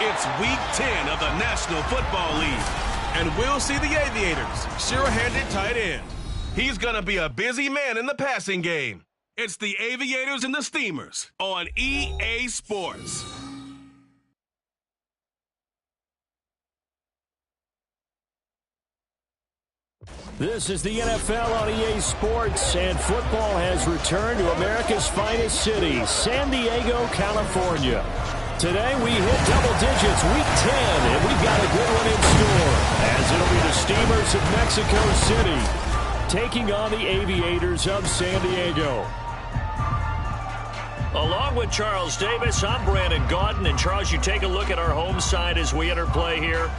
It's Week 10 of the National Football League, and we'll see the Aviators, sure-handed tight end. He's going to be a busy man in the passing game. It's the Aviators and the Steamers on EA Sports. This is the NFL on EA Sports, and football has returned to America's finest city, San Diego, California. Today we hit double digits, Week 10, and we've got a good one in store, as it'll be the Steamers of Mexico City taking on the Aviators of San Diego. Along with Charles Davis, I'm Brandon Gaudin, and Charles, you take a look at our home side as we enter play here.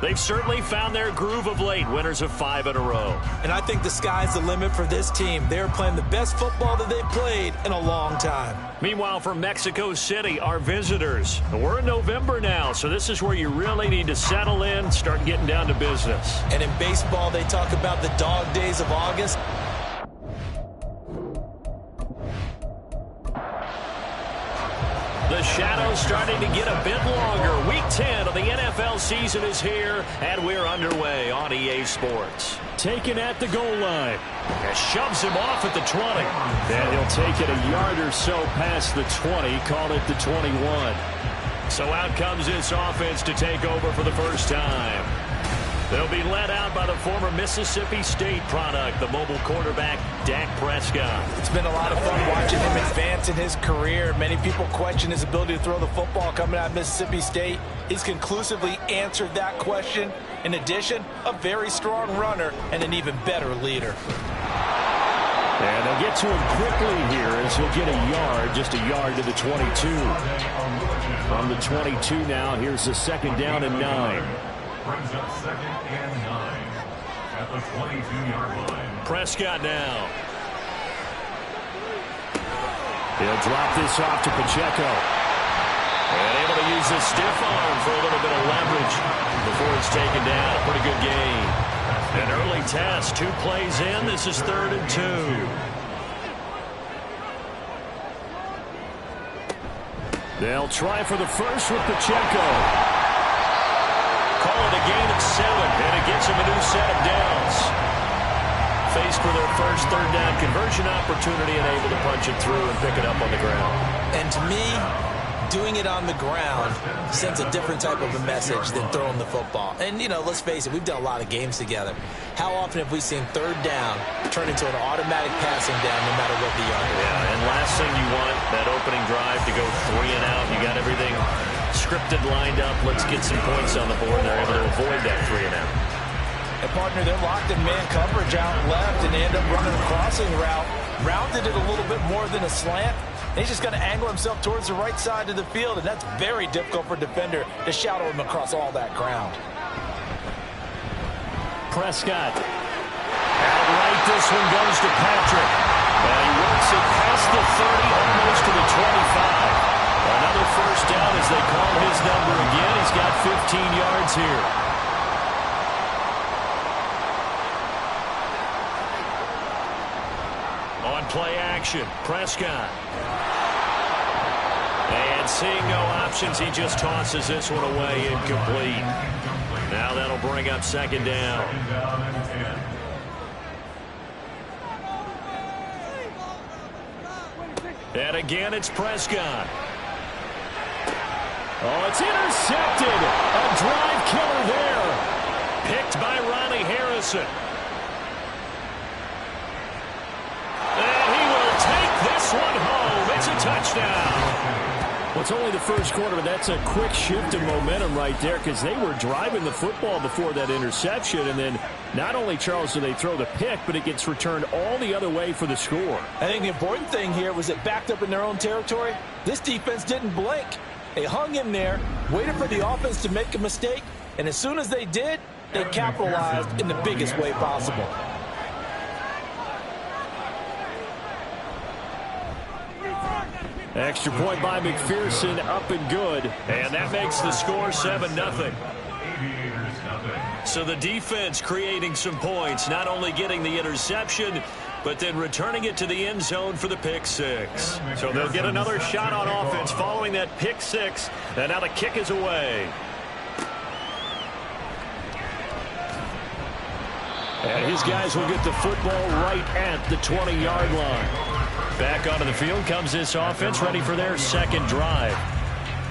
They've certainly found their groove of late, winners of 5 in a row. And I think the sky's the limit for this team. They're playing the best football that they've played in a long time. Meanwhile, from Mexico City, our visitors. We're in November now, so this is where you really need to settle in, start getting down to business. And in baseball, they talk about the dog days of August. The shadow's starting to get a bit longer. Week 10 of the NFL season is here, and we're underway on EA Sports. Taken at the goal line. Shoves him off at the 20. And he'll take it a yard or so past the 20, call it the 21. So out comes this offense to take over for the first time. They'll be led out by the former Mississippi State product, the mobile quarterback, Dak Prescott. It's been a lot of fun watching him advance in his career. Many people question his ability to throw the football coming out of Mississippi State. He's conclusively answered that question. In addition, a very strong runner and an even better leader. And they'll get to him quickly here as he'll get a yard, just a yard to the 22. From the 22 now, here's the second down and 9. Brings up 2nd and 9 at the 22-yard line. Prescott now. He'll drop this off to Pacheco. And able to use the stiff arm for a little bit of leverage before it's taken down. A pretty good gain. An early test. 2 plays in. This is 3rd and 2. They'll try for the first with Pacheco. Call it a gain of 7, and it gets him a new set of downs. Faced with their first 3rd down conversion opportunity and able to punch it through and pick it up on the ground. And to me, doing it on the ground sends a different type of a message than throwing the football. And, you know, let's face it, we've done a lot of games together. How often have we seen 3rd down turn into an automatic passing down no matter what the yard is? Yeah, and last thing you want, that opening drive to go 3 and out. You got everything scripted, lined up. Let's get some points on the board. They're able to avoid that 3 and out. And, partner, they're locked in man coverage out left, and they end up running a crossing route. Rounded it a little bit more than a slant. He's just going to angle himself towards the right side of the field, and that's very difficult for a defender to shadow him across all that ground. Prescott. Outright, this one goes to Patrick. He works it past the 30, almost to the 25. Another first down as they call his number again. He's got 15 yards here. On play action, Prescott. And seeing no options, he just tosses this one away incomplete. Now that'll bring up 2nd down. And again, it's Prescott. Oh, it's intercepted. A drive killer there. Picked by Ronnie Harrison. And he will take this one home. It's a touchdown. Well, it's only the first quarter, but that's a quick shift in momentum right there because they were driving the football before that interception. And then not only, Charles, do they throw the pick, but it gets returned all the other way for the score. I think the important thing here was it backed up in their own territory. This defense didn't blink. They hung in there, waited for the offense to make a mistake, and as soon as they did, they capitalized in the biggest way possible. Extra point by McPherson, up and good. And that makes the score 7-0. So the defense creating some points, not only getting the interception, but then returning it to the end zone for the pick six. So they'll get another shot on offense following that pick six, and now the kick is away. And his guys will get the football right at the 20-yard line. Back onto the field comes this offense, ready for their second drive.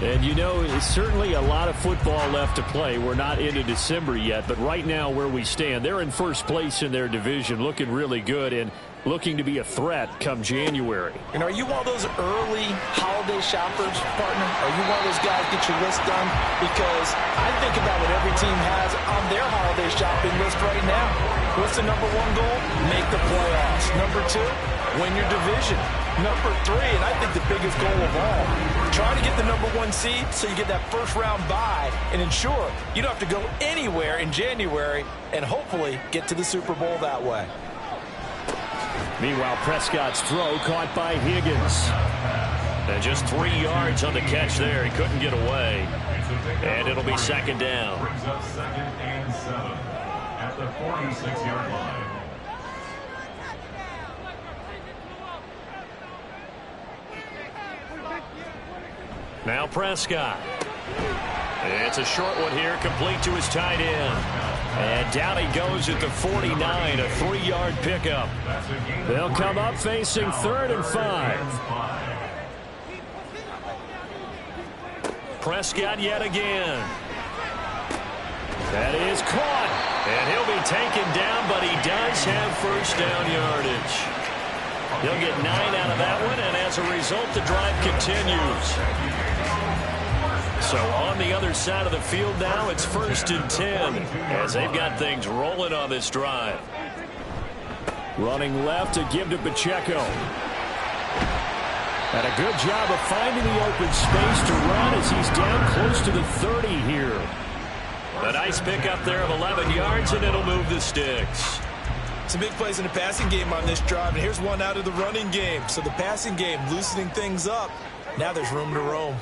And, you know, it's certainly a lot of football left to play. We're not into December yet, but right now where we stand, they're in first place in their division, looking really good and looking to be a threat come January. And are you one of those early holiday shoppers, partner? Are you one of those guys get your list done? Because I think about what every team has on their holiday shopping list right now. What's the number one goal? Make the playoffs. Number two, win your division. Number three, and I think the biggest goal of all, try to get the number one seed so you get that first round bye and ensure you don't have to go anywhere in January and hopefully get to the Super Bowl that way. Meanwhile, Prescott's throw caught by Higgins. And just 3 yards on the catch there. He couldn't get away. And it'll be second down. Brings up 2nd and 7 at the 46-yard line. Now Prescott. It's a short one here, complete to his tight end. And down he goes at the 49, a 3-yard pickup. They'll come up facing 3rd and 5. Prescott yet again. That is caught. And he'll be taken down, but he does have first down yardage. He'll get 9 out of that one, and as a result, the drive continues. So on the other side of the field now, it's 1st and 10 as they've got things rolling on this drive. Running left to give to Pacheco. And a good job of finding the open space to run as he's down close to the 30 here. A nice pickup there of 11 yards, and it'll move the sticks. Some big plays in the passing game on this drive, and here's one out of the running game. So the passing game loosening things up. Now there's room to roam.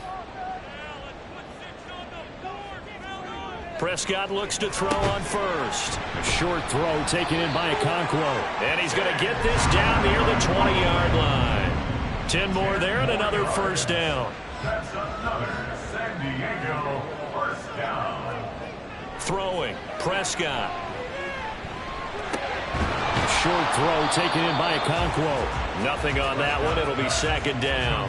Prescott looks to throw on first. A short throw taken in by Okonkwo. And he's going to get this down near the 20-yard line. 10 more there and another first down. That's another San Diego first down. Throwing, Prescott. A short throw taken in by Okonkwo. Nothing on that one. It'll be second down.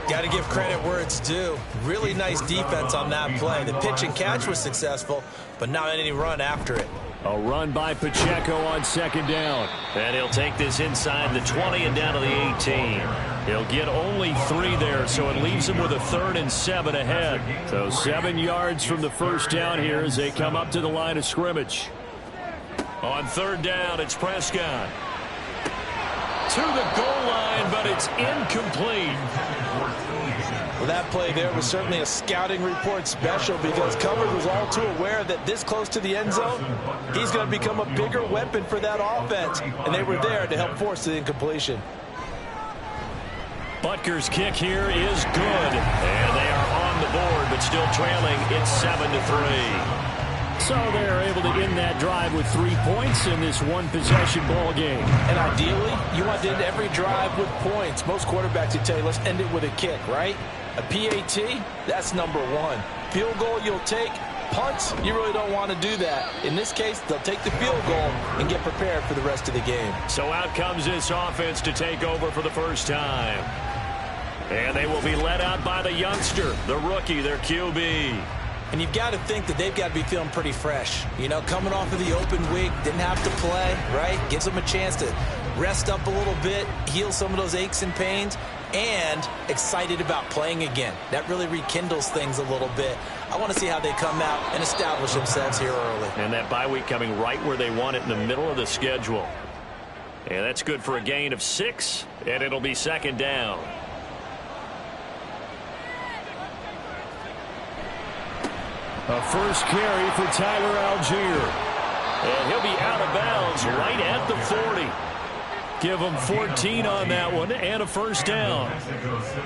Got to give credit where it's due. Really nice defense on that play. The pitch and catch was successful, but not any run after it. A run by Pacheco on second down. And he'll take this inside the 20 and down to the 18. He'll get only 3 there, so it leaves him with a 3rd and 7 ahead. So 7 yards from the first down here as they come up to the line of scrimmage. On 3rd down, it's Prescott. To the goal line, but it's incomplete. Well, that play there was certainly a scouting report special because coverage was all too aware that this close to the end zone, he's going to become a bigger weapon for that offense, and they were there to help force the incompletion. Butker's kick here is good, and they are on the board, but still trailing. It's 7-3. So they're able to end that drive with 3 points in this one-possession ball game. And ideally, you want to end every drive with points. Most quarterbacks would tell you, let's end it with a kick, right? A PAT, that's number 1. Field goal you'll take. Punts, you really don't want to do that. In this case, they'll take the field goal and get prepared for the rest of the game. So out comes this offense to take over for the first time. And they will be led out by the youngster, the rookie, their QB. And you've got to think that they've got to be feeling pretty fresh. You know, coming off of the open week, didn't have to play, right? Gives them a chance to rest up a little bit, heal some of those aches and pains, and excited about playing again. That really rekindles things a little bit. I want to see how they come out and establish themselves here early. And that bye week coming right where they want it in the middle of the schedule. And that's good for a gain of 6, and it'll be second down. A first carry for Tyler Algier. And he'll be out of bounds right at the 40. Give them 14 on that one and a first down.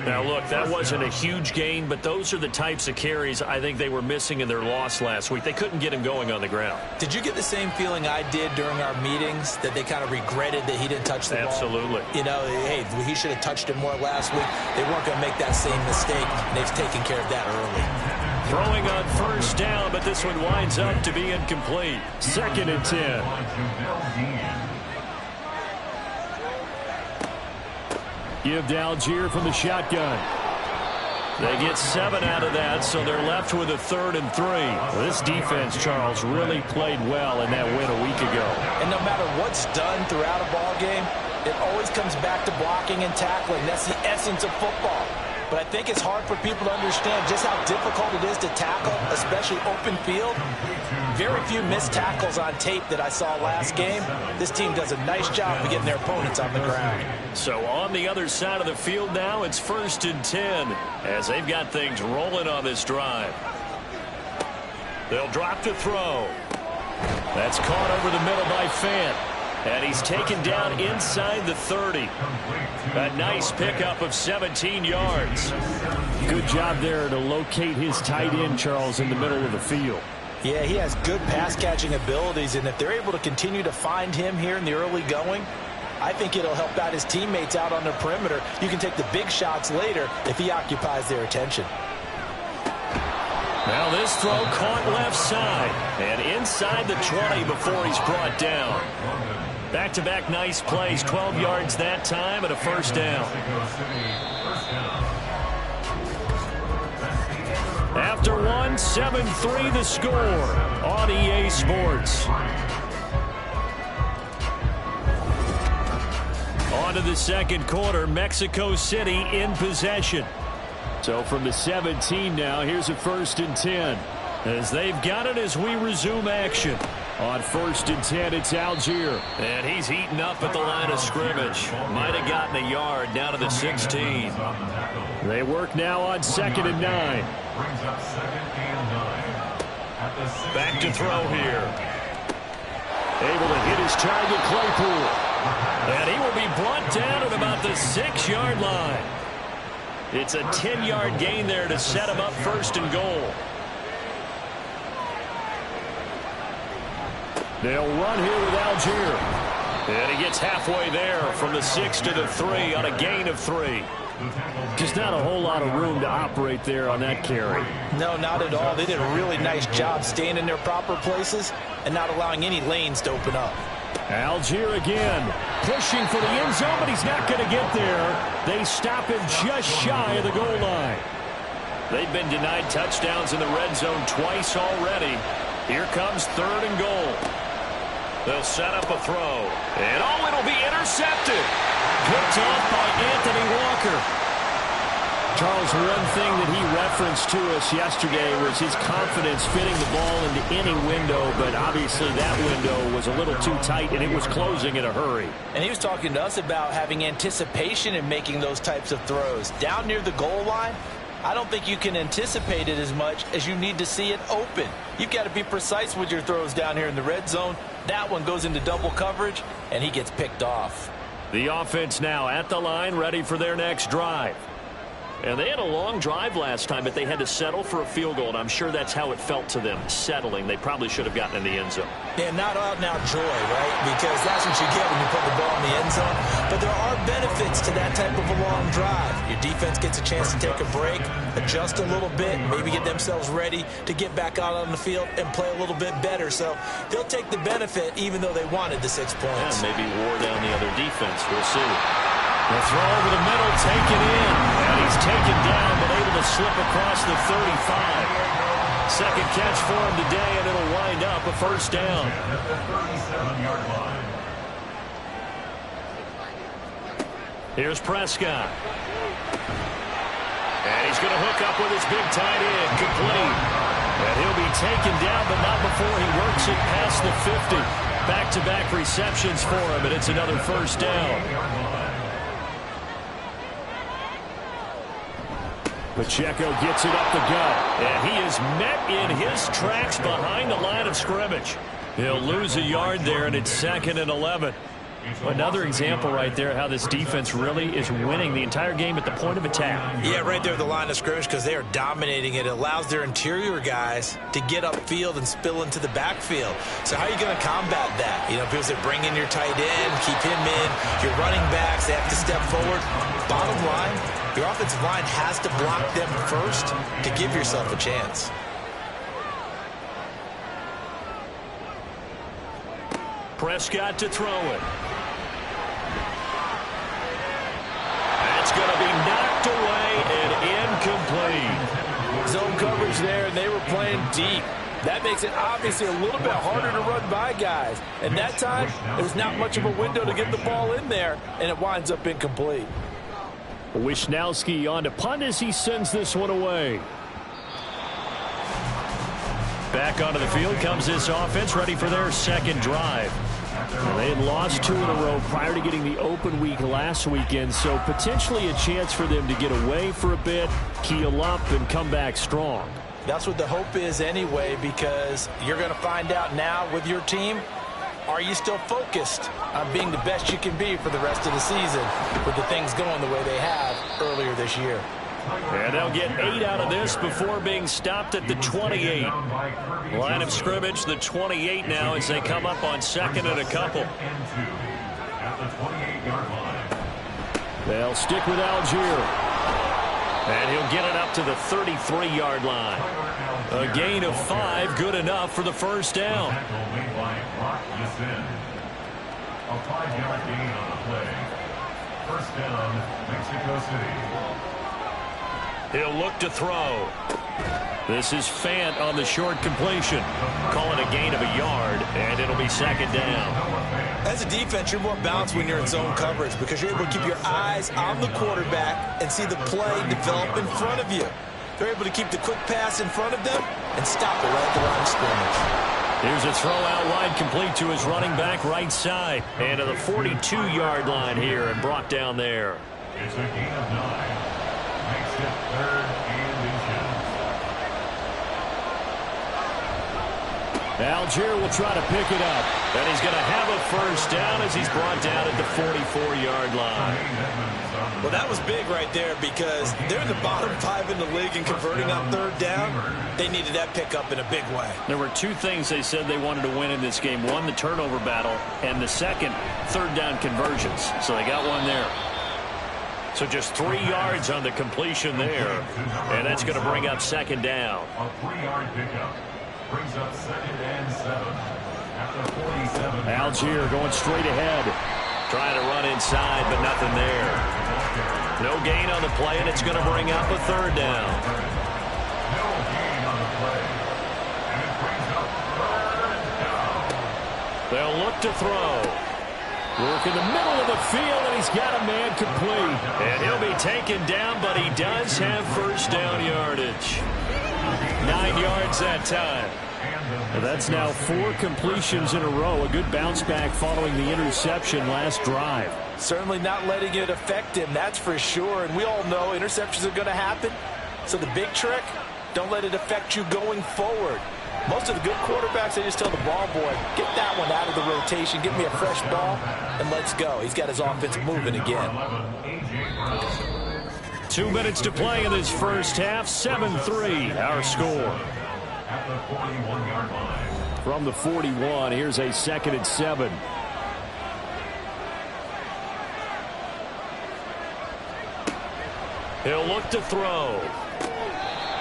Now, look, that wasn't a huge gain, but those are the types of carries I think they were missing in their loss last week. They couldn't get him going on the ground. Did you get the same feeling I did during our meetings, that they kind of regretted that he didn't touch the ball? Absolutely. You know, hey, he should have touched it more last week. They weren't going to make that same mistake, and they've taken care of that early. Throwing on first down, but this one winds up to be incomplete. 2nd and 10. Give to Algier from the shotgun. They get 7 out of that, so they're left with a 3rd and 3. Well, this defense, Charles, really played well in that win a week ago. And no matter what's done throughout a ball game, it always comes back to blocking and tackling. That's the essence of football. But I think it's hard for people to understand just how difficult it is to tackle, especially open field. Very few missed tackles on tape that I saw last game. This team does a nice job of getting their opponents on the ground. So on the other side of the field now, it's 1st and 10 as they've got things rolling on this drive. They'll drop to throw. That's caught over the middle by Fant. And he's taken down inside the 30. A nice pickup of 17 yards. Good job there to locate his tight end, Charles, in the middle of the field. Yeah, he has good pass-catching abilities, and if they're able to continue to find him here in the early going, I think it'll help out his teammates out on the perimeter. You can take the big shots later if he occupies their attention. Now this throw caught left side and inside the 20 before he's brought down. Back-to-back nice plays, 12 yards that time and a first down. After one, 7-3 the score on EA Sports. On to the second quarter, Mexico City in possession. So from the 17 now, here's a 1st and 10. As they've got it as we resume action. On 1st and 10, it's Algier. And he's heating up at the line of scrimmage. Might have gotten a yard down to the 16. They work now on 2nd and 9. Back to throw here. Able to hit his target, Claypool. And he will be brought down at about the 6-yard line. It's a 10-yard gain there to set him up 1st and goal. They'll run here with Algier. And he gets halfway there from the 6 to the 3 on a gain of 3. Just not a whole lot of room to operate there on that carry. No, not at all. They did a really nice job staying in their proper places and not allowing any lanes to open up. Algier again, pushing for the end zone, but he's not going to get there. They stop him just shy of the goal line. They've been denied touchdowns in the red zone twice already. Here comes 3rd and goal. They'll set up a throw. And oh, it'll be intercepted. Picked off by Anthony Walker. Charles, one thing that he referenced to us yesterday was his confidence fitting the ball into any window, but obviously that window was a little too tight and it was closing in a hurry. And he was talking to us about having anticipation in making those types of throws. Down near the goal line, I don't think you can anticipate it as much as you need to see it open. You've got to be precise with your throws down here in the red zone. That one goes into double coverage, and he gets picked off. The offense now at the line, ready for their next drive. And they had a long drive last time, but they had to settle for a field goal, and I'm sure that's how it felt to them, settling. They probably should have gotten in the end zone. Yeah, not out-and-out joy, right? Because that's what you get when you put the ball in the end zone. But there are benefits to that type of a long drive. Your defense gets a chance to take a break, adjust a little bit, maybe get themselves ready to get back out on the field and play a little bit better. So they'll take the benefit even though they wanted the 6 points. Yeah, maybe wore down the other defense. We'll see. The throw over the middle, taken in. And he's taken down, but able to slip across the 35. Second catch for him today, and it'll wind up a first down. Here's Prescott. And he's going to hook up with his big tight end, complete. And he'll be taken down, but not before he works it past the 50. Back-to-back receptions for him, and it's another first down. Pacheco gets it up the gut, and he is met in his tracks behind the line of scrimmage. He'll lose a yard there, and it's 2nd and 11. Another example right there how this defense really is winning the entire game at the point of attack. Yeah, right there at the line of scrimmage because they are dominating it. It allows their interior guys to get upfield and spill into the backfield. So how are you going to combat that? You know, people say bring in your tight end, keep him in. Your running backs, they have to step forward. Bottom line, your offensive line has to block them first to give yourself a chance. Prescott to throw it. That's going to be knocked away and incomplete. Zone coverage there, and they were playing deep. That makes it obviously a little bit harder to run by guys. And that time, there's not much of a window to get the ball in there, and it winds up incomplete. Wisnowski on to punt as he sends this one away. Back onto the field comes this offense, ready for their second drive. They had lost 2 in a row prior to getting the open week last weekend, so potentially a chance for them to get away for a bit, keel up, and come back strong. That's what the hope is anyway, because you're going to find out now with your team, are you still focused on being the best you can be for the rest of the season with the things going the way they have earlier this year? And they'll get 8 out of this before being stopped at the 28. Line of scrimmage, the 28 now as they come up on second and a couple. They'll stick with Algier. And he'll get it up to the 33-yard line. A gain of 5, good enough for the first down. A 5-yard gain on the play. First down, Mexico City. He'll look to throw. This is Fant on the short completion. Call it a gain of a yard, and it'll be second down. As a defense, you're more balanced when you're in zone coverage because you're able to keep your eyes on the quarterback and see the play develop in front of you. They're able to keep the quick pass in front of them and stop it right at the line of scrimmage. Here's a throw out wide complete to his running back right side. And to the 42-yard line here and brought down there. It's a gain of 9. Makes it 3rd and inches. Algier will try to pick it up. And he's going to have a first down as he's brought down at the 44-yard line. Well, that was big right there because they're in the bottom 5 in the league and converting on 3rd down. They needed that pickup in a big way. There were 2 things they said they wanted to win in this game. One, the turnover battle, and the second, 3rd down conversions. So they got one there. So just 3 yards on the completion there. And that's going to bring up second down. A 3-yard pickup brings up 2nd and 7 at the 47. Algier going straight ahead. Trying to run inside, but nothing there. No gain on the play, and it's going to bring up a 3rd down. No gain on the play. And it brings up 3rd down. They'll look to throw. Work in the middle of the field, and he's got a man complete. And he'll be taken down, but he does have first down yardage. 9 yards that time. And that's now 4 completions in a row. A good bounce back following the interception last drive. Certainly not letting it affect him, that's for sure. And we all know interceptions are going to happen. So the big trick, don't let it affect you going forward. Most of the good quarterbacks, they just tell the ball boy, get that one out of the rotation, give me a fresh ball, and let's go. He's got his offense moving again. 2 minutes to play in this first half. 7-3, our score. At the 41-yard line. From the 41, here's a 2nd and 7. He'll look to throw.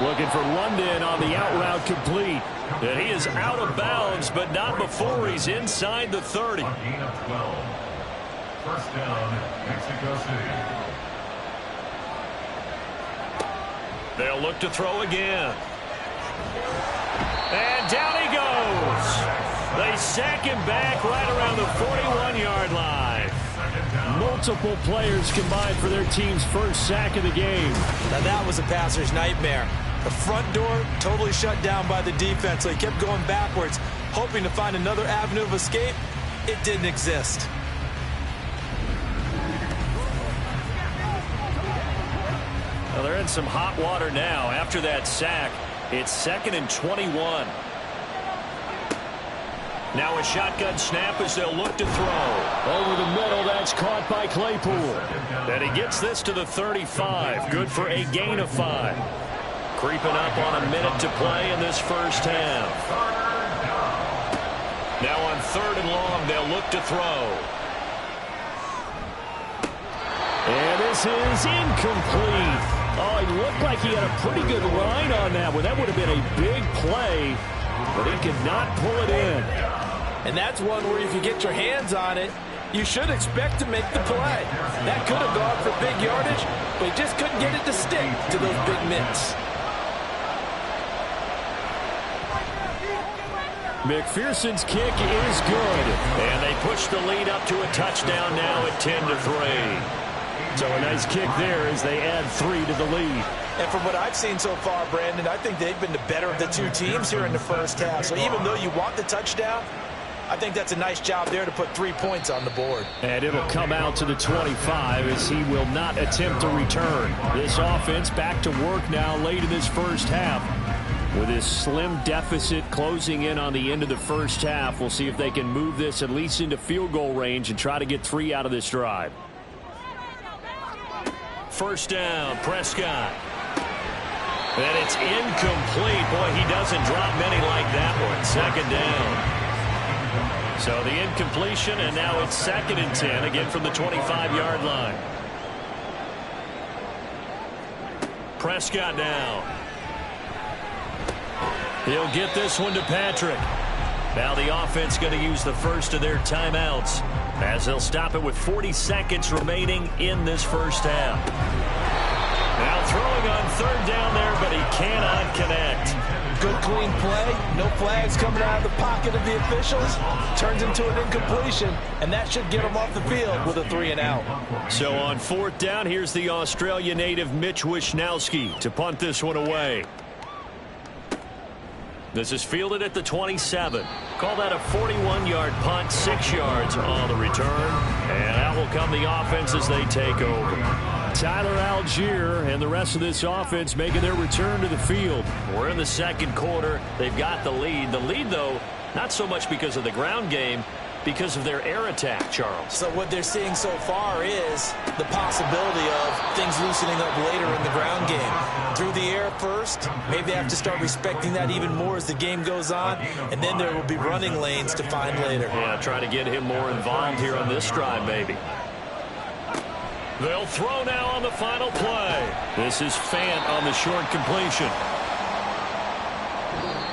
Looking for London on the out route complete. And he is out of bounds, but not before he's inside the 30. A gain of 12. First down, Mexico City. They'll look to throw again. And down he goes. They sack him back right around the 41-yard line. Multiple players combined for their team's first sack of the game. Now that was a passer's nightmare. The front door totally shut down by the defense, so he kept going backwards, hoping to find another avenue of escape. It didn't exist. Well, they're in some hot water now. After that sack, it's 2nd and 21. Now a shotgun snap as they'll look to throw. Over the middle, that's caught by Claypool. And he gets this to the 35. Good for a gain of 5. Creeping up on a minute to play in this first half. Now on 3rd and long, they'll look to throw. And this is incomplete. Oh, he looked like he had a pretty good line on that one. That would have been a big play, but he could not pull it in. And that's one where if you get your hands on it, you should expect to make the play. That could have gone for big yardage, but he just couldn't get it to stick to those big mitts. McPherson's kick is good. And they push the lead up to a touchdown now at 10-3. So a nice kick there as they add 3 to the lead. And from what I've seen so far, Brandon, I think they've been the better of the two teams here in the first half. So even though you want the touchdown, I think that's a nice job there to put 3 points on the board. And it'll come out to the 25 as he will not attempt to return. This offense back to work now late in this first half. With this slim deficit closing in on the end of the first half, we'll see if they can move this at least into field goal range and try to get 3 out of this drive. First down, Prescott. And it's incomplete. Boy, he doesn't drop many like that one. 2nd down. So the incompletion, and now it's 2nd and 10, again from the 25-yard line. Prescott now. He'll get this one to Patrick. Now the offense going to use the first of their timeouts as they'll stop it with 40 seconds remaining in this first half. Now throwing on 3rd down there, but he cannot connect. Good clean play. No flags coming out of the pocket of the officials. Turns into an incompletion, and that should get him off the field with a 3 and out. So on 4th down, here's the Australia native Mitch Wishnowsky to punt this one away. This is fielded at the 27. Call that a 41-yard punt, 6 yards on the return. And out will come the offense as they take over. Tyler Algier and the rest of this offense making their return to the field. We're in the 2nd quarter. They've got the lead. The lead, though, not so much because of the ground game, because of their air attack, Charles. So what they're seeing so far is the possibility of things loosening up later in the ground game. Through the air first, maybe they have to start respecting that even more as the game goes on, and then there will be running lanes to find later. Yeah, try to get him more involved here on this drive, maybe. They'll throw now on the final play. This is Fant on the short completion.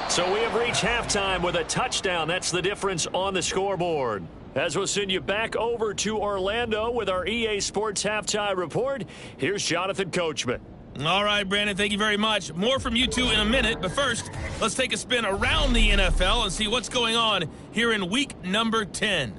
So we have reached halftime with a touchdown. That's the difference on the scoreboard. As we'll send you back over to Orlando with our EA Sports Halftime Report, here's Jonathan Coachman. All right, Brandon, thank you very much. More from you two in a minute, but first, let's take a spin around the NFL and see what's going on here in week number 10.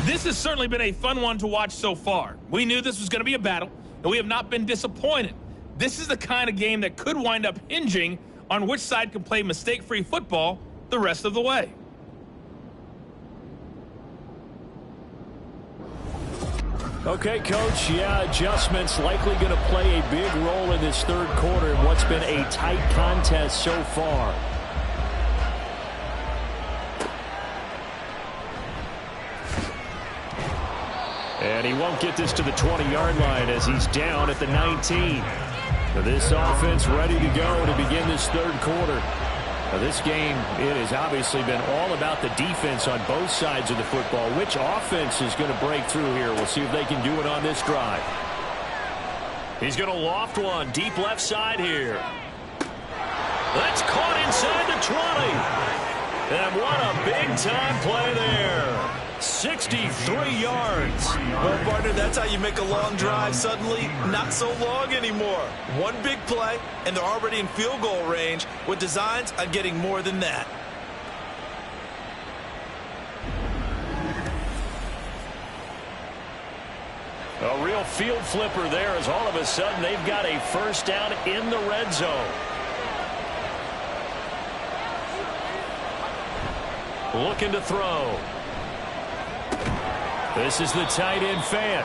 This has certainly been a fun one to watch so far. We knew this was going to be a battle, and we have not been disappointed. This is the kind of game that could wind up hinging on which side can play mistake-free football the rest of the way. Okay, Coach, yeah, adjustments likely going to play a big role in this 3rd quarter in what's been a tight contest so far. And he won't get this to the 20-yard line as he's down at the 19. So this offense ready to go to begin this 3rd quarter. Now this game, it has obviously been all about the defense on both sides of the football. Which offense is going to break through here? We'll see if they can do it on this drive. He's going to loft one deep left side here. That's caught inside the 20. And what a big-time play there. 63 yards. Well, partner, that's how you make a long drive suddenly not so long anymore. One big play, and they're already in field goal range with designs on getting more than that. A real field flipper there as all of a sudden they've got a first down in the red zone. Looking to throw. This is the tight end fan.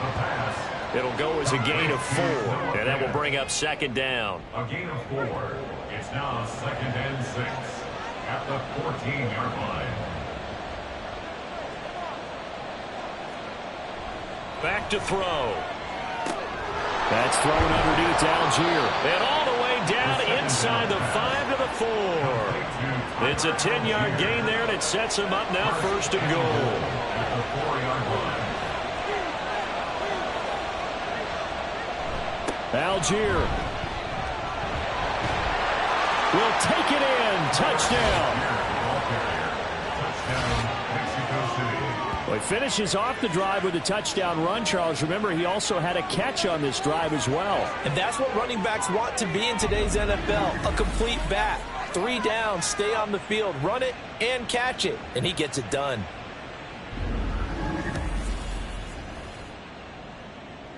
It'll go as a gain of 4, and that will bring up second down. A gain of 4. It's now 2nd and 6 at the 14-yard line. Back to throw. That's thrown underneath to Algier. And all the way down inside the 5 to the 4. It's a 10-yard gain there, and it sets him up now 1st and goal. At the 4-yard line. Algier will take it in. Touchdown. Well, he finishes off the drive with a touchdown run, Charles. Remember, he also had a catch on this drive as well. And that's what running backs want to be in today's NFL, a complete back. 3 down, stay on the field, run it, and catch it. And he gets it done.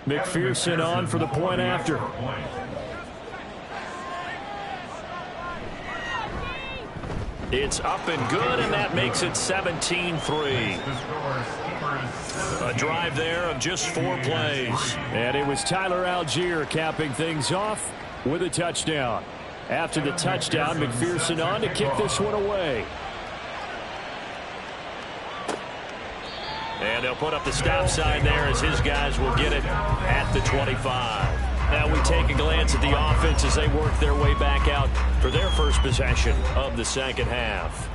McPherson on for the point after. It's up and good, and that makes it 17-3. A drive there of just 4 plays. And it was Tyler Algier capping things off with a touchdown. After the touchdown, McPherson on to kick this one away. And they'll put up the stop sign there as his guys will get it at the 25. Now we take a glance at the offense as they work their way back out for their first possession of the second half.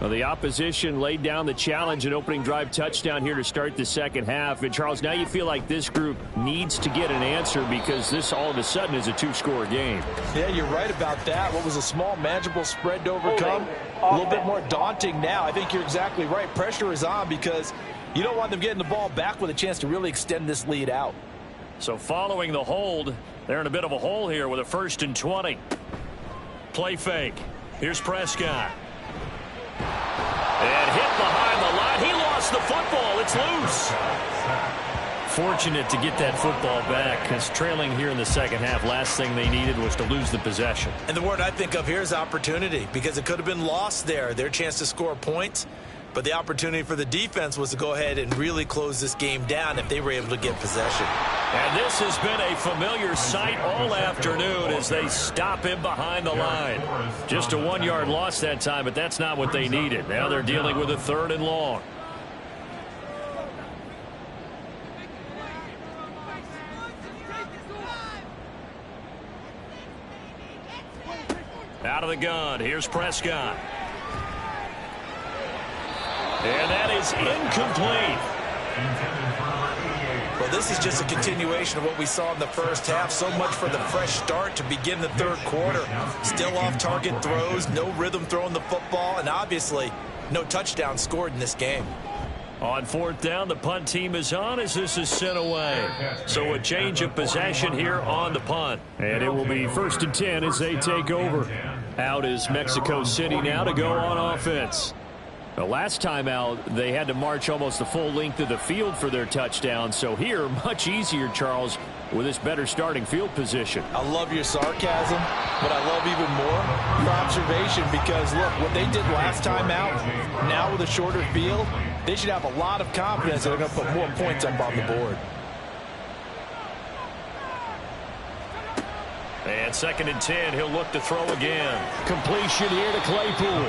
Well, the opposition laid down the challenge and opening drive touchdown here to start the second half. And, Charles, now you feel like this group needs to get an answer because this all of a sudden is a 2-score game. Yeah, you're right about that. What was a small, manageable spread to overcome, a little bit more daunting now. I think you're exactly right. Pressure is on because you don't want them getting the ball back with a chance to really extend this lead out. So following the hold, they're in a bit of a hole here with a 1st and 20. Play fake. Here's Prescott. And hit behind the line. He lost the football. It's loose. Fortunate to get that football back because trailing here in the second half, last thing they needed was to lose the possession. And the word I think of here is opportunity because it could have been lost there. Their chance to score points. But the opportunity for the defense was to go ahead and really close this game down if they were able to get possession. And this has been a familiar sight all afternoon as they stop him behind the line. Just a 1-yard loss that time, but that's not what they needed. Now they're dealing with a 3rd and long. Out of the gun, here's Prescott. And that is incomplete. Well, this is just a continuation of what we saw in the first half. So much for the fresh start to begin the 3rd quarter. Still off-target throws, no rhythm throwing the football, and obviously no touchdown scored in this game. On 4th down, the punt team is on as this is sent away. So a change of possession here on the punt. And it will be 1st and 10 as they take over. Out is Mexico City now to go on offense. The last time out, they had to march almost the full length of the field for their touchdown. So here, much easier, Charles, with this better starting field position. I love your sarcasm, but I love even more your observation because, look, what they did last time out, now with a shorter field, they should have a lot of confidence that they're going to put more points up on the board. And 2nd and 10, he'll look to throw again. Completion here to Claypool.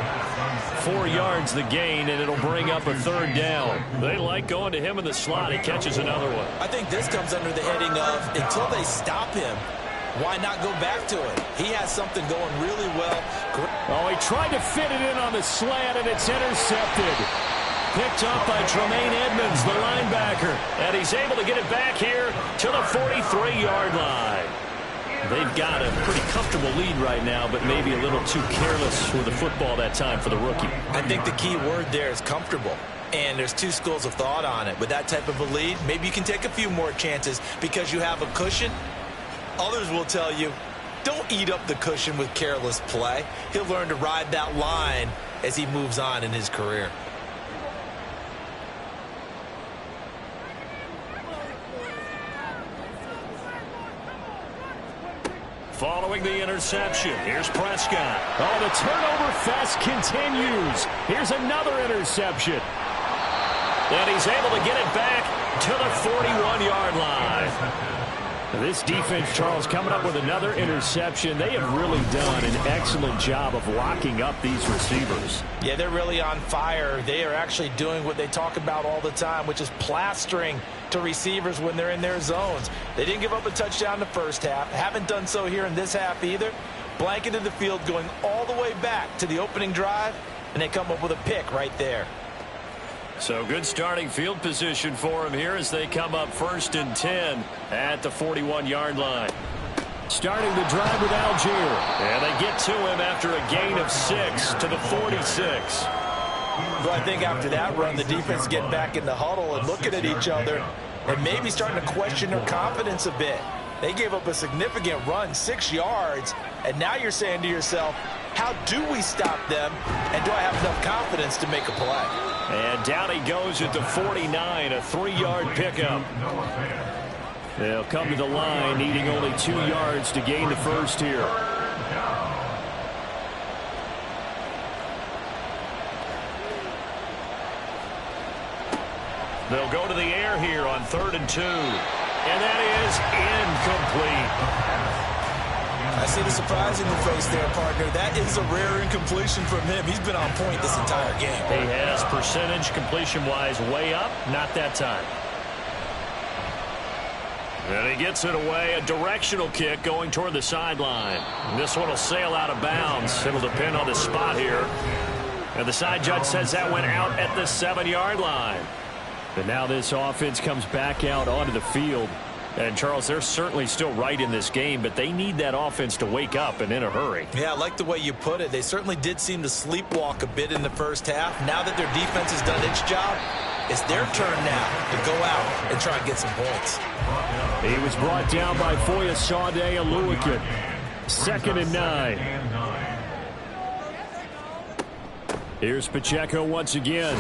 4 yards the gain, and it'll bring up a 3rd down. They like going to him in the slot. He catches another one. I think this comes under the heading of until they stop him, why not go back to it? He has something going really well. Oh, he tried to fit it in on the slant, and it's intercepted. Picked up by Tremaine Edmonds, the linebacker. And he's able to get it back here to the 43-yard line. They've got a pretty comfortable lead right now, but maybe a little too careless with the football that time for the rookie. I think the key word there is comfortable. And there's 2 schools of thought on it. With that type of a lead, maybe you can take a few more chances because you have a cushion. Others will tell you, don't eat up the cushion with careless play. He'll learn to ride that line as he moves on in his career. following the interception. Here's Prescott. Oh, the turnover fest continues. Here's another interception. And he's able to get it back to the 41-yard line. This defense, Charles, coming up with another interception. They have really done an excellent job of locking up these receivers. Yeah, they're really on fire. They are actually doing what they talk about all the time, which is plastering to receivers when they're in their zones. They didn't give up a touchdown in the first half. Haven't done so here in this half either. Blanketed the field going all the way back to the opening drive, and they come up with a pick right there. So good starting field position for him here as they come up 1st and 10 at the 41-yard line. Starting the drive with Algier. And they get to him after a gain of 6 to the 46. Well, I think after that run, the defense getting back in the huddle and looking at each other and maybe starting to question their confidence a bit. They gave up a significant run, 6 yards, and now you're saying to yourself, how do we stop them, and do I have enough confidence to make a play? And down he goes at the 49, a 3-yard pickup. They'll come to the line, needing only 2 yards to gain the first here. They'll go to the air here on 3rd and 2. And that is incomplete. I see the surprise in your face there, partner. That is a rare incompletion from him. He's been on point this entire game. He has percentage completion-wise way up. Not that time. And he gets it away. A directional kick going toward the sideline. This one will sail out of bounds. It'll depend on the spot here. And the side judge says that went out at the 7-yard line. And now this offense comes back out onto the field. And, Charles, they're certainly still right in this game, but they need that offense to wake up and in a hurry. Yeah, I like the way you put it. They certainly did seem to sleepwalk a bit in the first half. Now that their defense has done its job, it's their turn now to go out and try and get some points. He was brought down by Foya Sade Aluakin. 2nd and 9. Here's Pacheco once again.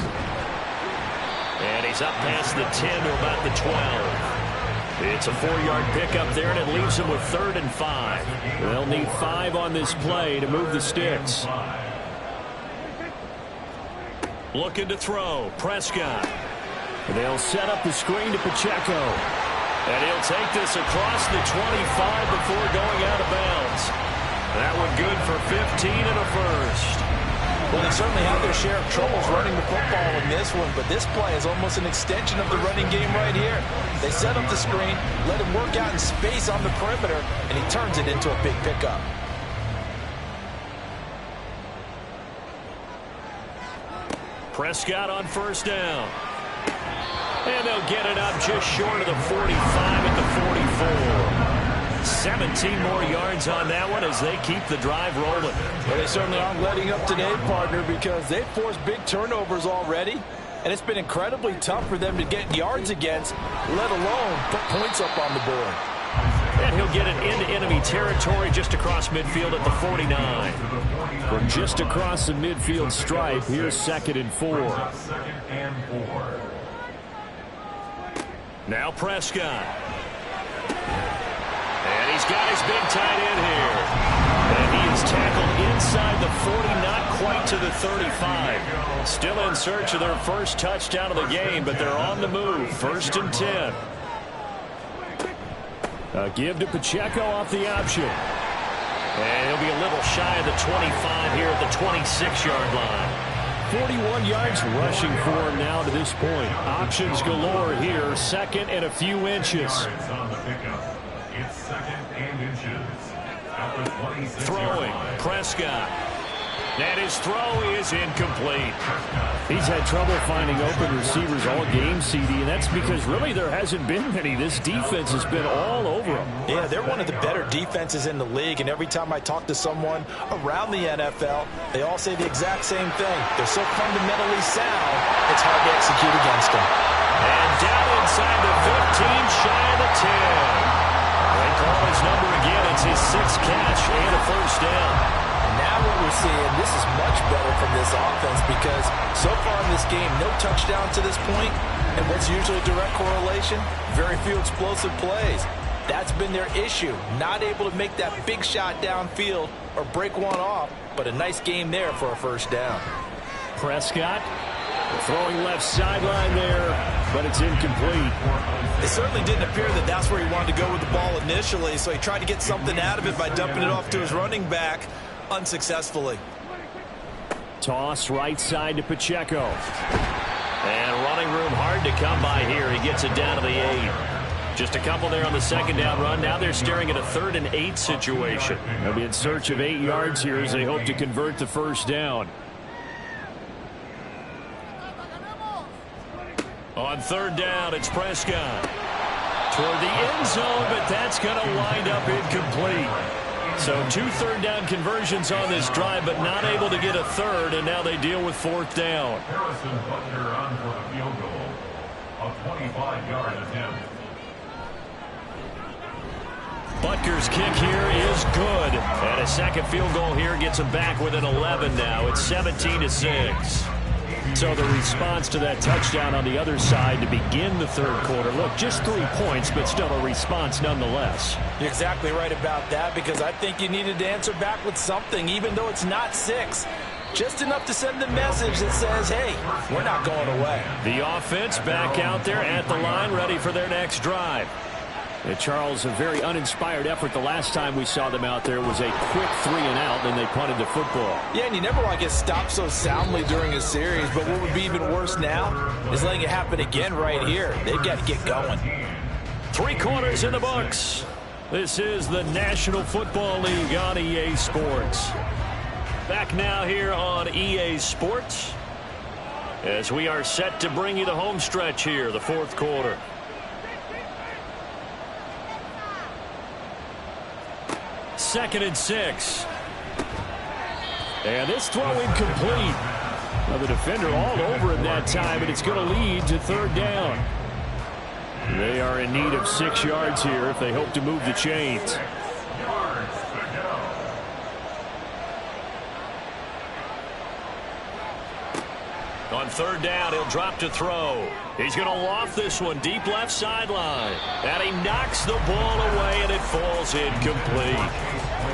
And he's up past the 10 to about the 12. It's a 4-yard pickup there, and it leaves them with 3rd and 5. They'll need 5 on this play to move the sticks. Looking to throw. Prescott. They'll set up the screen to Pacheco. And he'll take this across the 25 before going out of bounds. That one good for 15 and a first. Well, they certainly have their share of troubles running the football in this one, but this play is almost an extension of the running game right here. They set up the screen, let him work out in space on the perimeter, and he turns it into a big pickup. Prescott on 1st down. And they'll get it up just short of the 45 at the 44. 17 more yards on that one as they keep the drive rolling. Well, they certainly aren't letting up today, partner, because they've forced big turnovers already, and it's been incredibly tough for them to get yards against, let alone put points up on the board. And he'll get it into enemy territory just across midfield at the 49. From just across the midfield stripe, here's 2nd and 4. Now Prescott. And he's got his big tight end here. And he is tackled inside the 40, not quite to the 35. Still in search of their first touchdown of the game, but they're on the move. 1st and 10. A give to Pacheco off the option. And he'll be a little shy of the 25 here at the 26-yard line. 41 yards rushing for him now to this point. Options galore here. 2nd and a few inches. It's 2nd and inches. Throwing. Prescott. And his throw is incomplete. He's had trouble finding open receivers all game, CD, and that's because really there hasn't been many. This defense has been all over them. Yeah, they're one of the better defenses in the league, and every time I talk to someone around the NFL, they all say the exact same thing. They're so fundamentally sound, it's hard to execute against them. And down inside the 15, shy of the 10. They call his number again. It's his 6th catch and a 1st down. Now what we're seeing, this is much better from this offense because so far in this game, no touchdown to this point, and what's usually a direct correlation, very few explosive plays. That's been their issue. Not able to make that big shot downfield or break one off, but a nice game there for a first down. Prescott throwing left sideline there, but it's incomplete. It certainly didn't appear that that's where he wanted to go with the ball initially, so he tried to get something out of it by dumping it off to his running back unsuccessfully. Toss right side to Pacheco. And running room hard to come by here. He gets it down to the 8. Just a couple there on the second down run. Now they're staring at a 3rd and 8 situation. They'll be in search of 8 yards here as they hope to convert the first down. On 3rd down, it's Prescott. Toward the end zone, but that's going to wind up incomplete. So 2 third down conversions on this drive, but not able to get a 3rd, and now they deal with 4th down. Harrison Butker on for the field goal. A 25-yard attempt. Butker's kick here is good. And a second field goal here gets him back within 11 now. It's 17-6. So the response to that touchdown on the other side to begin the 3rd quarter. Look, just 3 points, but still a response nonetheless. You're exactly right about that, because I think you needed to answer back with something, even though it's not 6. Just enough to send the message that says, hey, we're not going away. The offense back out there at the line, ready for their next drive. And Charles, a very uninspired effort the last time we saw them out there was a quick 3 and out, and they punted the football. Yeah, and you never want to get stopped so soundly during a series, but what would be even worse now is letting it happen again right here. They've got to get going. 3 quarters in the books. This is the National Football League on EA Sports. Back now here on EA Sports as we are set to bring you the home stretch here, the 4th quarter. Second and 6. And this throw incomplete. Well, the defender all over him that time, and it's going to lead to 3rd down. They are in need of 6 yards here if they hope to move the chains. On 3rd down, he'll drop to throw. He's going to loft this one deep left sideline. And he knocks the ball away, and it falls incomplete.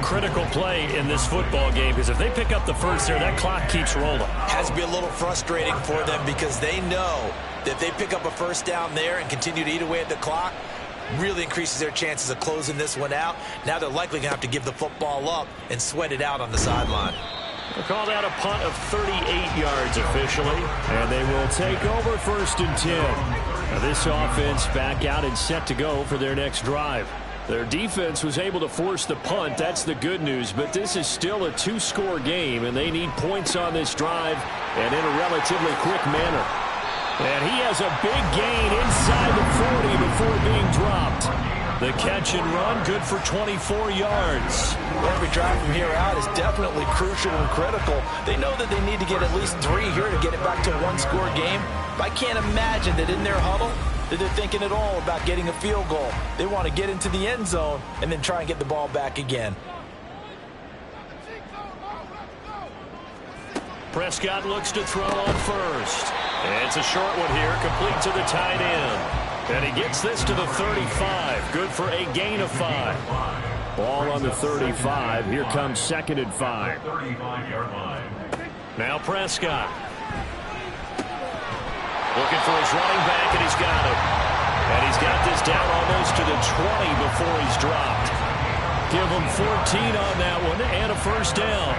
Critical play in this football game, because if they pick up the first there, that clock keeps rolling. Has to be a little frustrating for them, because they know that if they pick up a first down there and continue to eat away at the clock, really increases their chances of closing this one out. Now they're likely going to have to give the football up and sweat it out on the sideline. They'll call that a punt of 38 yards officially, and they will take over 1st and 10. Now this offense back out and set to go for their next drive. Their defense was able to force the punt. That's the good news, but this is still a 2-score game, and they need points on this drive and in a relatively quick manner. And he has a big gain inside the 40 before being dropped. The catch and run, good for 24 yards. Every drive from here out is definitely crucial and critical. They know that they need to get at least 3 here to get it back to a 1-score game. But I can't imagine that in their huddle that they're thinking at all about getting a field goal. They want to get into the end zone and then try and get the ball back again. Prescott looks to throw on 1st. And it's a short one here, complete to the tight end. And he gets this to the 35. Good for a gain of 5. Ball on the 35. Here comes 2nd and 5. 35-yard line. Now Prescott. Looking for his running back, and he's got it. And he's got this down almost to the 20 before he's dropped. Give him 14 on that one and a first down.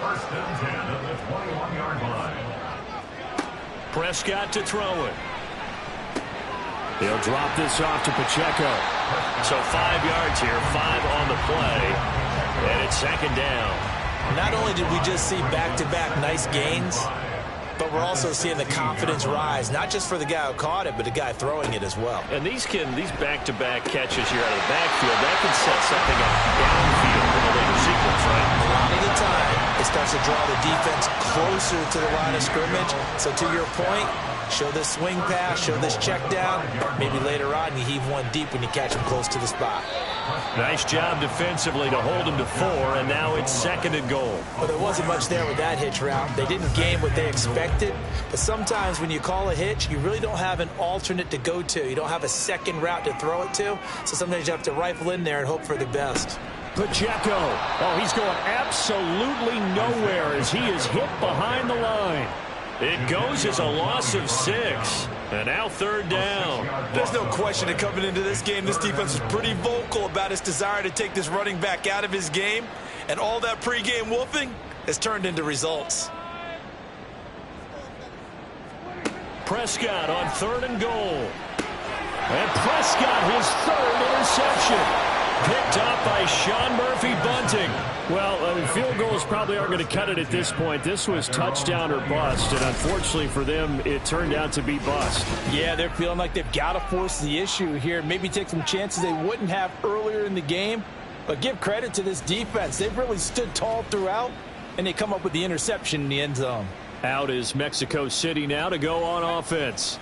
First and 10 at the 21-yard line. Prescott to throw it. He'll drop this off to Pacheco. So 5 yards here, 5 on the play. And it's 2nd down. Not only did we just see back-to-back nice gains, but we're also seeing the confidence rise, not just for the guy who caught it, but the guy throwing it as well. And these back-to-back catches here out of the backfield, that can set something up downfield in a later sequence, right? A lot of the time, it starts to draw the defense closer to the line of scrimmage. So to your point, Show this swing pass, show this check down. Maybe later on you heave one deep when you catch him close to the spot. Nice job defensively to hold him to 4, and now it's 2nd and goal. Well, there wasn't much there with that hitch route. They didn't gain what they expected, but sometimes when you call a hitch, you really don't have an alternate to go to. You don't have a second route to throw it to, so sometimes you have to rifle in there and hope for the best. Pacheco. Oh, he's going absolutely nowhere as he is hit behind the line. It goes as a loss of 6. And now 3rd down. There's no question that coming into this game, this defense is pretty vocal about its desire to take this running back out of his game. And all that pregame wolfing has turned into results. Prescott on 3rd and goal. And Prescott, his 3rd interception. Picked up by Sean Murphy-Bunting. Well, field goals probably aren't going to cut it at this point. This was touchdown or bust, and unfortunately for them, it turned out to be bust. Yeah, they're feeling like they've got to force the issue here. Maybe take some chances they wouldn't have earlier in the game. But give credit to this defense. They've really stood tall throughout, and they come up with the interception in the end zone. Out is Mexico City now to go on offense.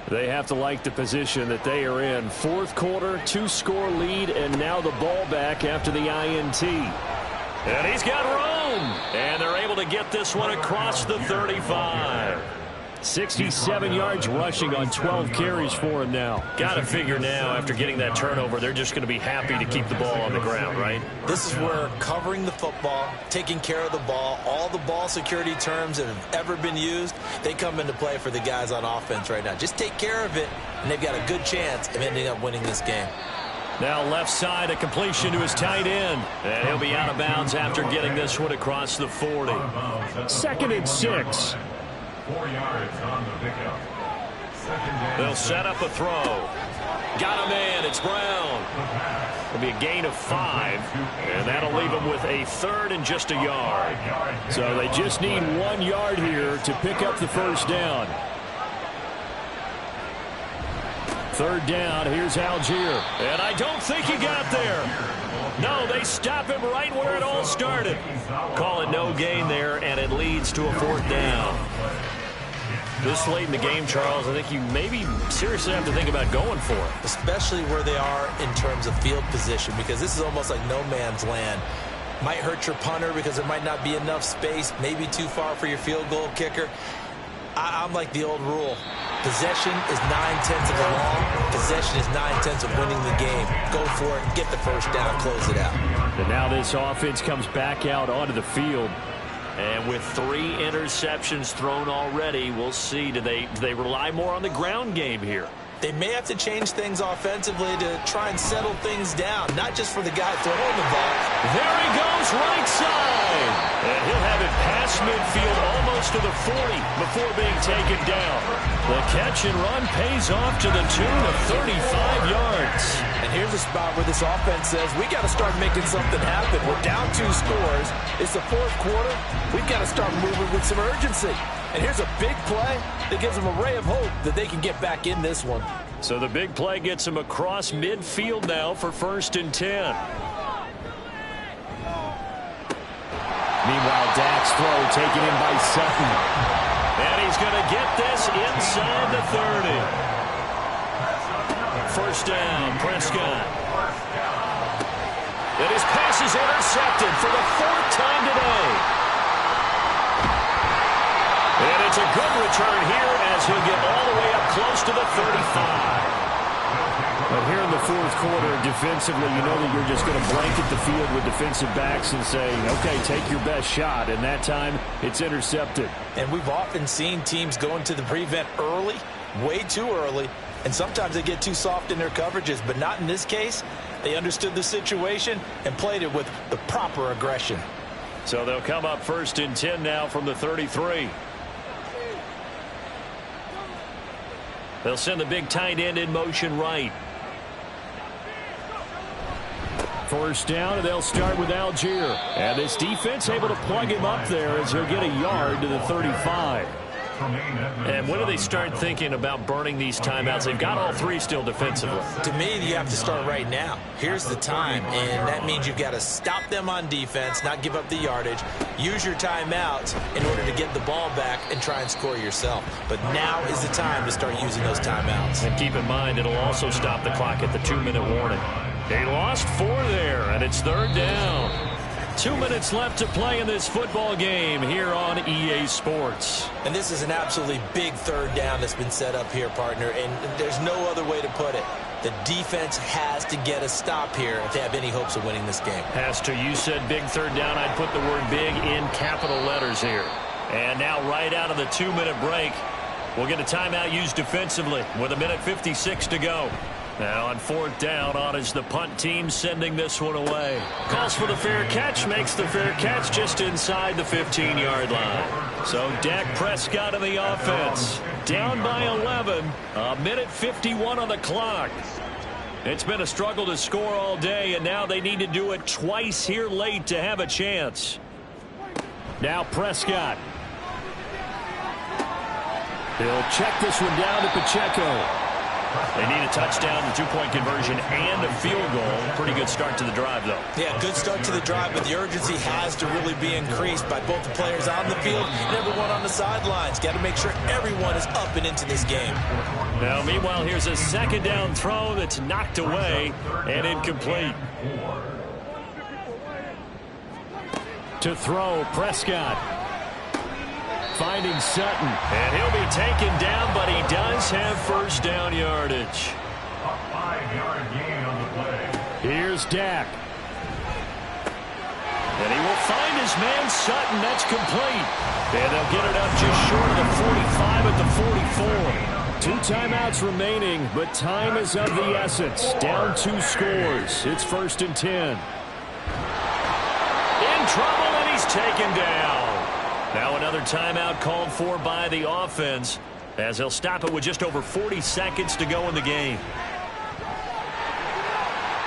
They have to like the position that they are in. 4th quarter, 2-score lead, and now the ball back after the INT. And he's got room. And they're able to get this one across the 35. 67 yards rushing on 12 carries for him now. Got to figure now, after getting that turnover, they're just going to be happy to keep the ball on the ground, right? This is where covering the football, taking care of the ball, all the ball security terms that have ever been used, they come into play for the guys on offense right now. Just take care of it, and they've got a good chance of ending up winning this game. Now left side, a completion to his tight end. And he'll be out of bounds after getting this one across the 40. 2nd and 6. 4 yards on the pickup. They'll set up a throw. Got a man. It's Brown. It'll be a gain of 5, and that'll leave him with a 3rd and just a yard. So they just need 1 yard here to pick up the 1st down. 3rd down. Here's Algier. And I don't think he got there. No, they stop him right where it all started. Call it no gain there, and it leads to a 4th down. This late in the game, Charles, I think you maybe seriously have to think about going for it. Especially where they are in terms of field position, because this is almost like no man's land. Might hurt your punter because there might not be enough space, maybe too far for your field goal kicker. I'm like the old rule. Possession is 9/10 of the law. Possession is 9/10 of winning the game. Go for it, get the 1st down, close it out. And now this offense comes back out onto the field. And with 3 interceptions thrown already, we'll see. Do they rely more on the ground game here? They may have to change things offensively to try and settle things down, not just for the guy throwing the ball. There he goes, right side. And he'll have it past midfield almost to the 40 before being taken down. The catch and run pays off to the tune of 35 yards. And here's a spot where this offense says, we got to start making something happen. We're down 2 scores. It's the 4th quarter. We've got to start moving with some urgency. And here's a big play that gives them a ray of hope that they can get back in this one. So the big play gets them across midfield now for 1st and 10. Meanwhile, Dak's throw taken in by Sutton. And he's going to get this inside the 30. 1st down, Prescott. And his pass is intercepted for the 4th time today. And it's a good return here as he'll get all the way up close to the 35. But here in the 4th quarter, defensively, you know that you're just going to blanket the field with defensive backs and say, okay, take your best shot. And that time, it's intercepted. And we've often seen teams go into the prevent early, way too early, and sometimes they get too soft in their coverages. But not in this case. They understood the situation and played it with the proper aggression. So they'll come up 1st and 10 now from the 33. They'll send the big tight end in motion right. 1st down, and they'll start with Algier. And this defense able to plug him up there as he'll get a yard to the 35. And when do they start thinking about burning these timeouts? They've got all 3 still defensively. To me, you have to start right now. Here's the time, and that means you've got to stop them on defense, not give up the yardage, use your timeouts in order to get the ball back and try and score yourself. But now is the time to start using those timeouts. And keep in mind, it'll also stop the clock at the 2-minute warning. They lost 4 there, and it's 3rd down. 2 minutes left to play in this football game here on EA Sports. And this is an absolutely big 3rd down that's been set up here, partner, and there's no other way to put it. The defense has to get a stop here if they have any hopes of winning this game. Has to. You said big 3rd down. I'd put the word big in capital letters here. And now right out of the 2-minute break, we'll get a timeout used defensively with 1:56 to go. Now on 4th down, on is the punt team sending this one away. Calls for the fair catch, makes the fair catch just inside the 15-yard line. So Dak Prescott in the offense. Down by 11, 1:51 on the clock. It's been a struggle to score all day, and now they need to do it twice here late to have a chance. Now Prescott. He'll check this one down to Pacheco. They need a touchdown, the 2-point conversion, and a field goal. Pretty good start to the drive, though. Yeah, good start to the drive, but the urgency has to really be increased by both the players on the field and everyone on the sidelines. Got to make sure everyone is up and into this game. Now, meanwhile, here's a 2nd down throw that's knocked away and incomplete. To throw, Prescott. Finding Sutton, and he'll be taken down, but he does have 1st down yardage. A 5-yard gain on the play. Here's Dak. And he will find his man Sutton. That's complete. And they'll get it up just short of the 45 at the 44. 2 timeouts remaining, but time is of the essence. Down 2 scores. It's 1st and 10. In trouble, and he's taken down. Now another timeout called for by the offense, as they'll stop it with just over 40 seconds to go in the game.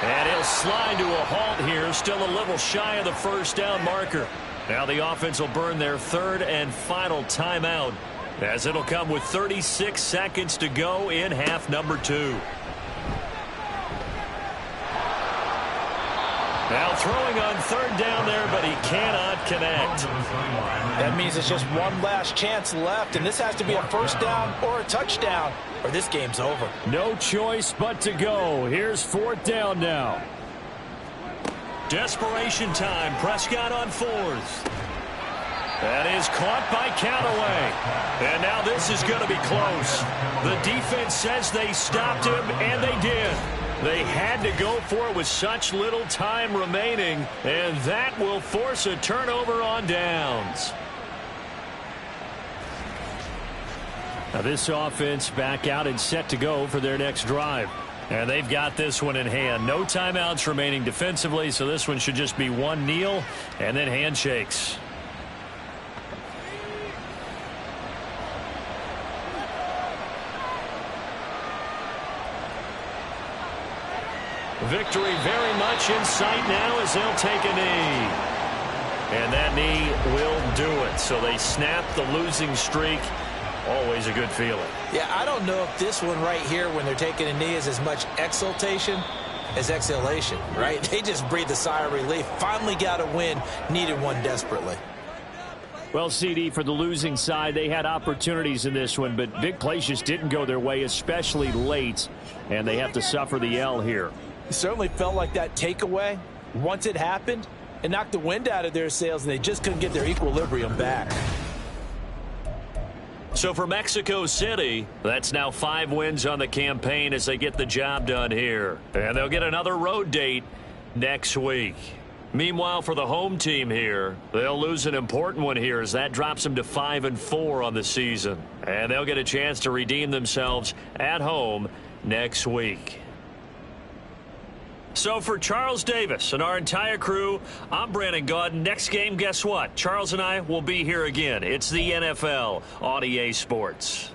And he'll slide to a halt here, still a little shy of the 1st down marker. Now the offense will burn their 3rd and final timeout, as it'll come with 36 seconds to go in half number 2. Now throwing on 3rd down there, but he cannot connect. That means it's just one last chance left, and this has to be a 1st down or a touchdown, or this game's over. No choice but to go. Here's 4th down now. Desperation time. Prescott on 4th. That is caught by Callaway. And now this is going to be close. The defense says they stopped him, and they did. They had to go for it with such little time remaining, and that will force a turnover on downs. Now this offense back out and set to go for their next drive. And they've got this one in hand. No timeouts remaining defensively, so this one should just be one kneel and then handshakes. Victory very much in sight now as they'll take a knee. And that knee will do it. So they snap the losing streak. Always a good feeling. Yeah, I don't know if this one right here when they're taking a knee is as much exultation as exhalation, right? They just breathe a sigh of relief. Finally got a win. Needed one desperately. Well, CD, for the losing side, they had opportunities in this one, but big plays just didn't go their way, especially late. And they have to suffer the L here. It certainly felt like that takeaway, once it happened, it knocked the wind out of their sails, and they just couldn't get their equilibrium back. So for Mexico City, that's now 5 wins on the campaign as they get the job done here. And they'll get another road date next week. Meanwhile, for the home team here, they'll lose an important one here as that drops them to 5-4 on the season. And they'll get a chance to redeem themselves at home next week. So for Charles Davis and our entire crew, I'm Brandon Gaudin. Next game, guess what? Charles and I will be here again. It's the NFL on EA Sports.